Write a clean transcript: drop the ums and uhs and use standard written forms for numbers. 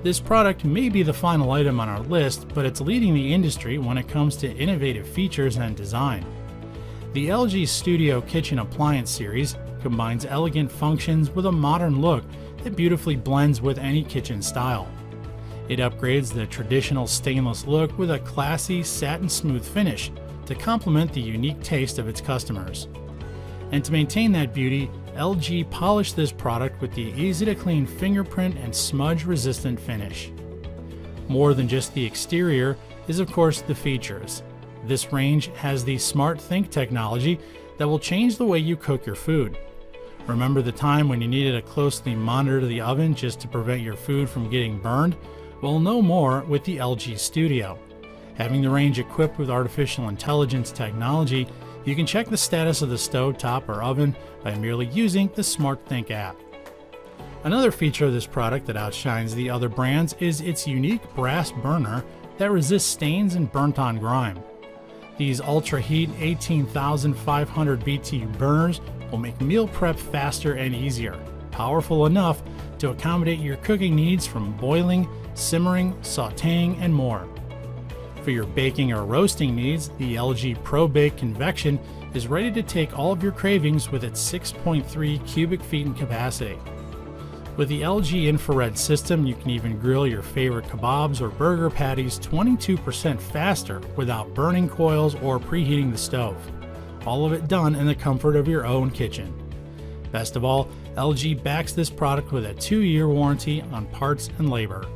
This product may be the final item on our list, but it's leading the industry when it comes to innovative features and design. The LG Studio Kitchen Appliance series combines elegant functions with a modern look that beautifully blends with any kitchen style. It upgrades the traditional stainless look with a classy satin smooth finish to complement the unique taste of its customers. And to maintain that beauty, LG polished this product with the EasyClean fingerprint and smudge resistant finish. More than just the exterior is of course the features. This range has the Smart Think technology that will change the way you cook your food. Remember the time when you needed to closely monitor the oven just to prevent your food from getting burned? Well, no more with the LG Studio. Having the range equipped with artificial intelligence technology, you can check the status of the stove top or oven by merely using the Smart Think app. Another feature of this product that outshines the other brands is its unique brass burner that resists stains and burnt-on grime. These ultra-heat 18,500 BTU burners will make meal prep faster and easier, powerful enough to accommodate your cooking needs from boiling, simmering, sautéing, and more. For your baking or roasting needs, the LG ProBake Convection is ready to take all of your cravings with its 6.3 cubic feet in capacity. With the LG infrared system, you can even grill your favorite kebabs or burger patties 22% faster without burning coils or preheating the stove. All of it done in the comfort of your own kitchen. Best of all, LG backs this product with a 2-year warranty on parts and labor.